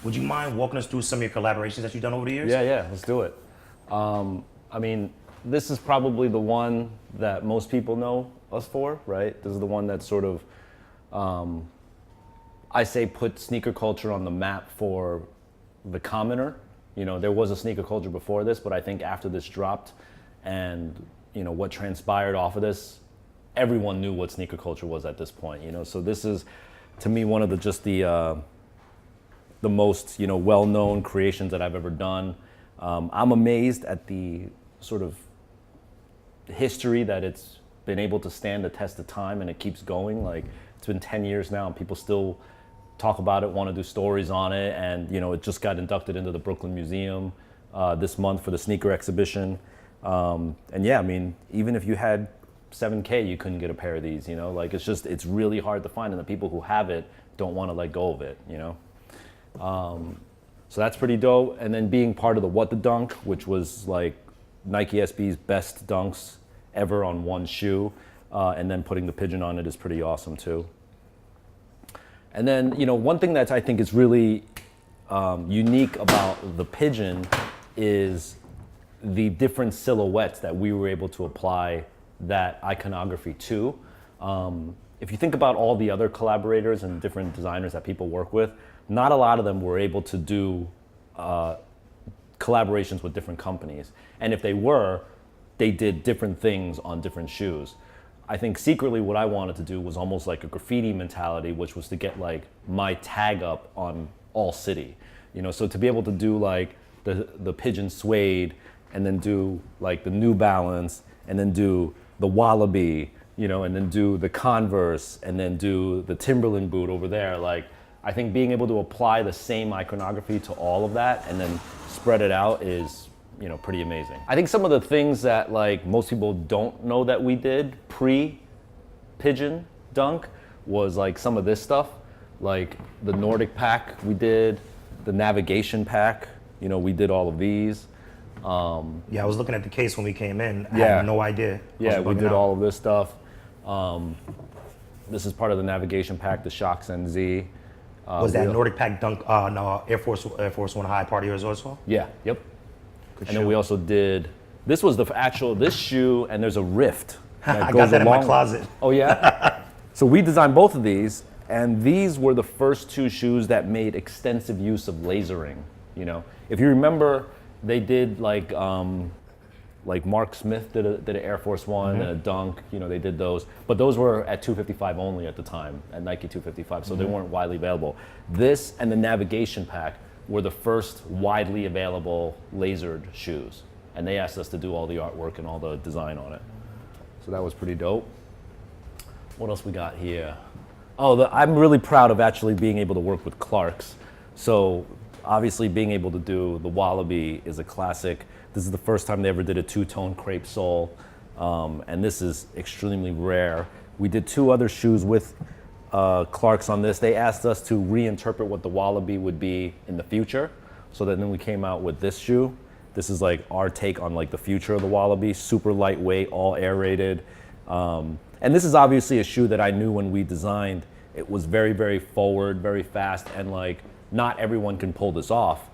Would you mind walking us through some of your collaborations that you've done over the years? Yeah, let's do it. I mean, this is probably the one that most people know us for, right? This is the one that sort of, I say, put sneaker culture on the map for the commoner. You know, there was a sneaker culture before this, but I think after this dropped and, you know, what transpired off of this, everyone knew what sneaker culture was at this point, you know? So this is, to me, one of the most, you know, well-known creations that I've ever done. I'm amazed at the sort of history that it's been able to stand the test of time, and it keeps going. Like, it's been 10 years now and people still talk about it, want to do stories on it, and you know, it just got inducted into the Brooklyn Museum this month for the sneaker exhibition. And yeah, I mean, even if you had 7K, you couldn't get a pair of these, you know? Like, it's really hard to find, and the people who have it don't want to let go of it, you know? So that's pretty dope. And then being part of the What the Dunk, which was like Nike SB's best dunks ever on one shoe, and then putting the pigeon on it is pretty awesome too. And then, you know, one thing that I think is really unique about the pigeon is the different silhouettes that we were able to apply that iconography to. If you think about all the other collaborators and different designers that people work with, not a lot of them were able to do collaborations with different companies. And if they were, they did different things on different shoes. I think secretly what I wanted to do was almost like a graffiti mentality, which was to get like my tag up on all city. You know, so to be able to do like the pigeon suede, and then do like the New Balance, and then do the Wallaby, you know, and then do the Converse, and then do the Timberland boot over there. Like, I think being able to apply the same iconography to all of that and then spread it out is, you know, pretty amazing. I think some of the things that like most people don't know that we did pre-pigeon dunk was like some of this stuff, like the Nordic pack we did, the navigation pack, you know, we did all of these. Yeah, I was looking at the case when we came in. I Yeah. had no idea. Yeah, we did all of this stuff. This is part of the navigation pack, the Shox NZ. Was that Nordic Pack Dunk, no, Air Force One High part of yours also? Yeah, yep. Good And then shoe. we also did, this was the actual, this shoe, and there's a rift. I got that in my closet. Oh yeah? So we designed both of these, and these were the first two shoes that made extensive use of lasering, you know? If you remember, they did like Mark Smith did an Air Force One and a Dunk, you know, they did those. But those were at 255 only at the time, at Nike 255, so they weren't widely available. This and the navigation pack were the first widely available lasered shoes. And they asked us to do all the artwork and all the design on it. So that was pretty dope. What else we got here? Oh, I'm really proud of actually being able to work with Clarks. So obviously being able to do the Wallaby is a classic. This is the first time they ever did a two-tone crepe sole, and this is extremely rare. We did two other shoes with Clarks on this. They asked us to reinterpret what the Wallaby would be in the future, so that then we came out with this shoe. This is like our take on like the future of the Wallaby, super lightweight, all aerated. And this is obviously a shoe that I knew when we designed. It was very, very forward, very fast, and like not everyone can pull this off.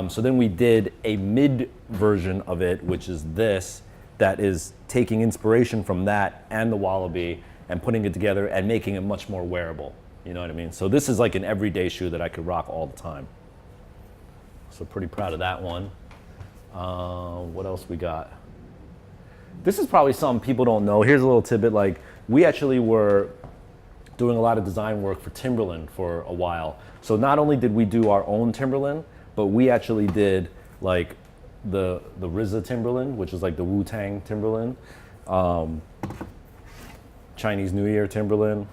So then we did a mid version of it, which is this, that is taking inspiration from that and the Wallaby and putting it together and making it much more wearable. You know what I mean? So this is like an everyday shoe that I could rock all the time. So pretty proud of that one. What else we got? This is probably something people don't know. Here's a little tidbit. Like, we actually were doing a lot of design work for Timberland for a while. So not only did we do our own Timberland, but we actually did like the RZA Timberland, which is like the Wu-Tang Timberland, Chinese New Year Timberland.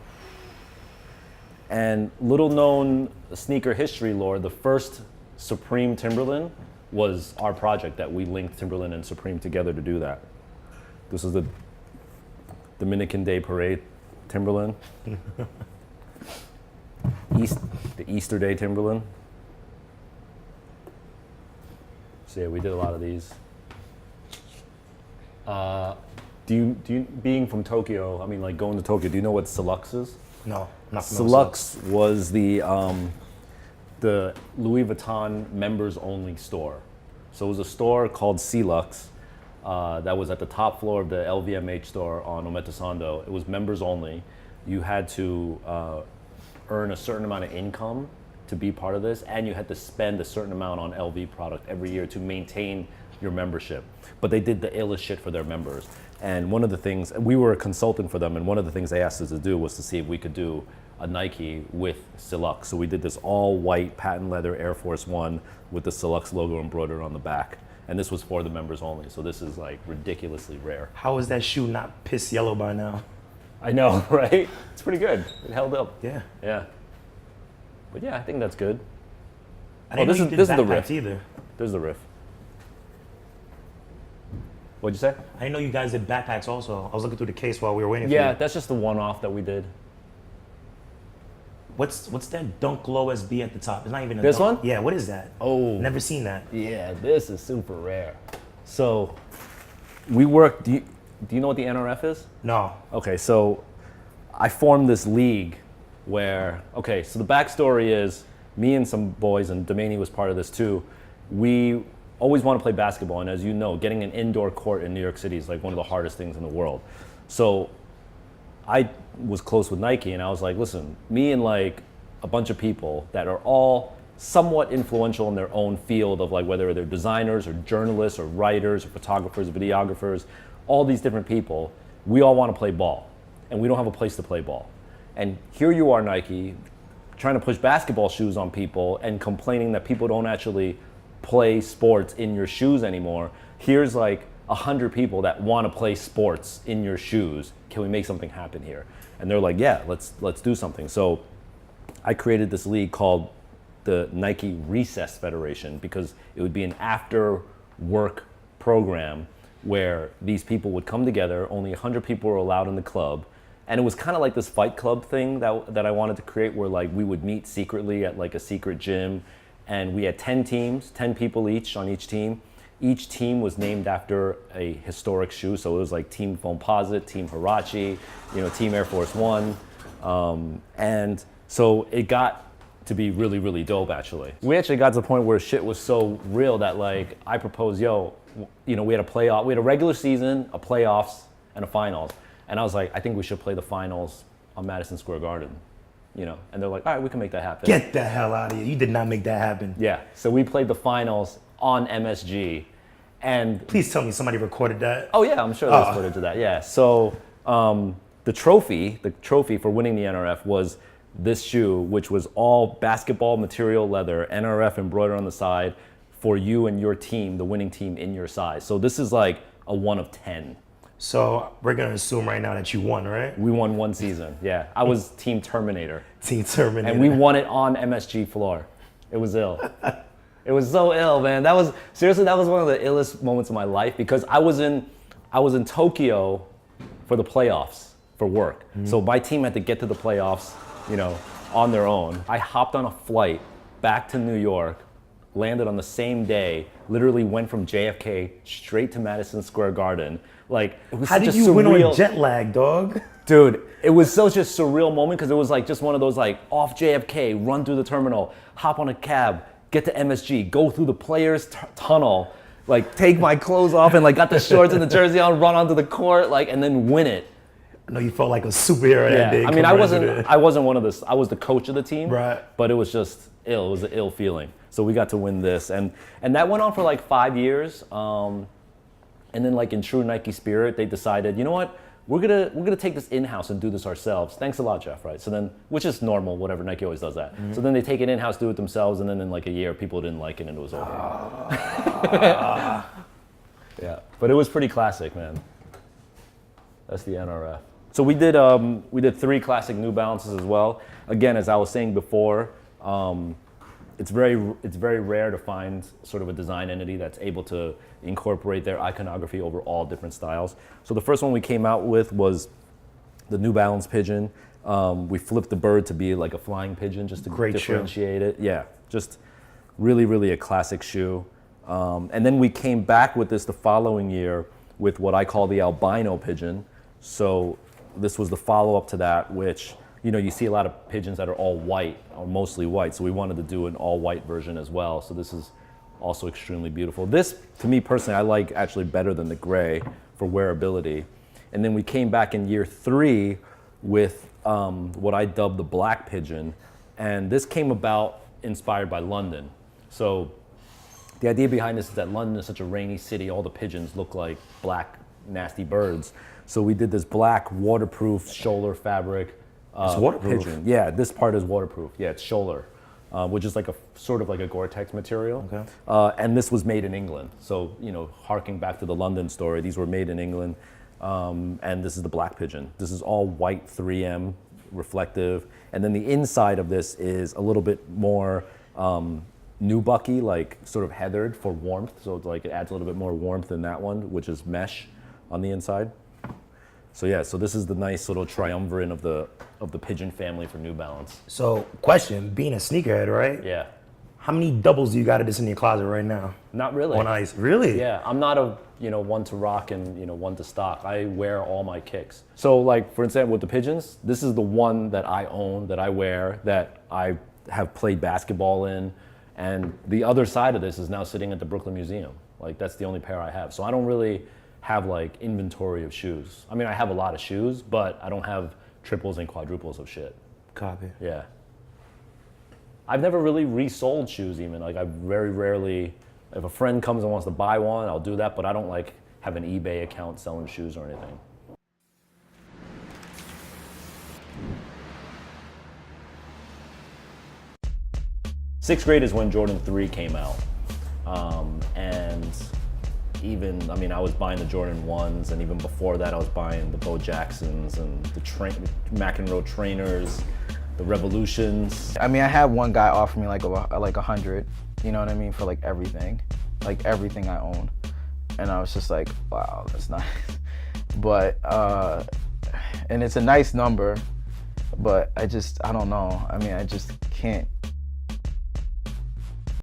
And little known sneaker history lore, the first Supreme Timberland was our project that we linked Timberland and Supreme together to do that. This is the Dominican Day Parade Timberland. The Easter Day Timberland. So yeah, we did a lot of these. Do you being from Tokyo, I mean like going to Tokyo, do you know what Silux is? No, not familiar with Silux was the Louis Vuitton members only store. So it was a store called Celux that was at the top floor of the LVMH store on Omotesando. It was members only. You had to earn a certain amount of income to be part of this, and you had to spend a certain amount on LV product every year to maintain your membership. But they did the illest shit for their members. And one of the things, we were a consultant for them, and one of the things they asked us to do was to see if we could do a Nike with Celux. So we did this all white patent leather Air Force One with the Celux logo embroidered on the back. And this was for the members only. So this is like ridiculously rare. How is that shoe not piss yellow by now? I know, right? It's pretty good. It held up. Yeah. Yeah. But yeah, I think that's good. I didn't know you did this is the backpacks riff. either. This is the riff. What'd you say? I didn't know you guys did backpacks also. I was looking through the case while we were waiting for Yeah, you. that's just the one-off that we did. What's that Dunk Glow SB at the top? It's not even a This Dunk. one? Yeah, what is that? Oh. Never seen that. Yeah, this is super rare. So we work, do you know what the NRF is? No. Okay, so I formed this league where, okay, so the backstory is me and some boys, and Domaney was part of this too, we always want to play basketball, and as you know, getting an indoor court in New York City is like one of the hardest things in the world. So I was close with Nike, and I was like, listen, me and like a bunch of people that are all somewhat influential in their own field of like whether they're designers or journalists or writers or photographers, videographers, all these different people, we all want to play ball, and we don't have a place to play ball. And here you are, Nike, trying to push basketball shoes on people and complaining that people don't actually play sports in your shoes anymore. Here's like 100 people that want to play sports in your shoes. Can we make something happen here? And they're like, yeah, let's do something. So I created this league called the Nike Recess Federation because it would be an after work program where these people would come together. Only 100 people were allowed in the club. And it was kind of like this Fight Club thing that I wanted to create where like we would meet secretly at like a secret gym. And we had 10 teams, 10 people each on each team. Each team was named after a historic shoe. So it was like Team Foamposite, Team Huarache, Team Air Force One. And so it got to be really, really dope actually. We actually got to the point where shit was so real that like I proposed, we had a playoff, we had a regular season, a playoffs, and a finals. And I was like, I think we should play the finals on Madison Square Garden, and they're like, all right, we can make that happen. Get the hell out of here. You did not make that happen. Yeah, so we played the finals on MSG, and Please tell me somebody recorded that. oh yeah, I'm sure there's footage of that. Yeah, so the trophy for winning the NRF was this shoe, which was all basketball material leather, NRF embroidered on the side for you and your team, the winning team in your size. So this is like a 1 of 10. So we're going to assume right now that you won, right? We won one season, yeah. I was Team Terminator. Team Terminator. And we won it on MSG floor. It was ill. It was so ill, man. That was one of the illest moments of my life because I was in Tokyo for the playoffs for work. Mm-hmm. So my team had to get to the playoffs, on their own. I hopped on a flight back to New York, landed on the same day, literally went from JFK straight to Madison Square Garden. Like, it was How such did a you surreal, win on jet lag, dog? Dude, it was such a surreal moment because it was like just one of those like off JFK, run through the terminal, hop on a cab, get to MSG, go through the players' tunnel, like take my clothes off and like got the shorts and the jersey on, run onto the court, like, and then win it. I know you felt like a superhero that day. I mean, I wasn't one of the, I was the coach of the team, right? But it was just ill. It was an ill feeling. So we got to win this, and that went on for like 5 years. And then, like in true Nike spirit, they decided, you know what, we're gonna take this in-house and do this ourselves. Thanks a lot, Jeff. Right? So then, which is normal, whatever. Nike always does that. Mm-hmm. So then they take it in-house, do it themselves, and then in like a year, people didn't like it, and it was over. Yeah, but it was pretty classic, man. That's the NRF. So we did 3 classic New Balances as well. Again, as I was saying before, it's very rare to find sort of a design entity that's able to incorporate their iconography over all different styles. So the first one we came out with was the New Balance Pigeon. We flipped the bird to be like a flying pigeon just to differentiate it. Yeah, just really, really a classic shoe. And then we came back with this the following year with what I call the albino pigeon. So this was the follow-up to that, which you see a lot of pigeons that are all white or mostly white. So we wanted to do an all white version as well. So this is also extremely beautiful. This, to me personally, I like actually better than the gray for wearability. And then we came back in year 3 with what I dubbed the black pigeon. And this came about inspired by London. So the idea behind this is that London is such a rainy city, all the pigeons look like black, nasty birds. So we did this black waterproof Scholler fabric. It's waterproof? Pigeon. Yeah, this part is waterproof. Yeah, it's Scholler, which is like a sort of like a Gore-Tex material. Okay. And this was made in England. So, harking back to the London story, these were made in England. And this is the black pigeon. This is all white 3M, reflective. And then the inside of this is a little bit more nubucky, like sort of heathered for warmth. So it's like it adds a little bit more warmth than that one, which is mesh on the inside. So yeah, so this is the nice little triumvirate of the pigeon family for New Balance. So, question, being a sneakerhead, right? Yeah. How many doubles do you got of this in your closet right now? Not really. On ice, really? Yeah, I'm not a one to rock and one to stock. I wear all my kicks. So like for instance with the pigeons, this is the one that I own, that I wear, that I have played basketball in, and the other side of this is now sitting at the Brooklyn Museum. Like that's the only pair I have. So I don't really have like inventory of shoes. I mean, I have a lot of shoes, but I don't have triples and quadruples of shit. Copy. Yeah. I've never really resold shoes even. Like I very rarely, if a friend comes and wants to buy one, I'll do that, but I don't like have an eBay account selling shoes or anything. Sixth grade is when Jordan 3 came out. And even, I mean, I was buying the Jordan 1s, and even before that I was buying the Bo Jacksons and the McEnroe trainers, the Revolutions. I mean, I had one guy offer me like 100, you know what I mean, for like everything I own. And I was just like, wow, that's nice. But, and it's a nice number, but I don't know. I mean, I just can't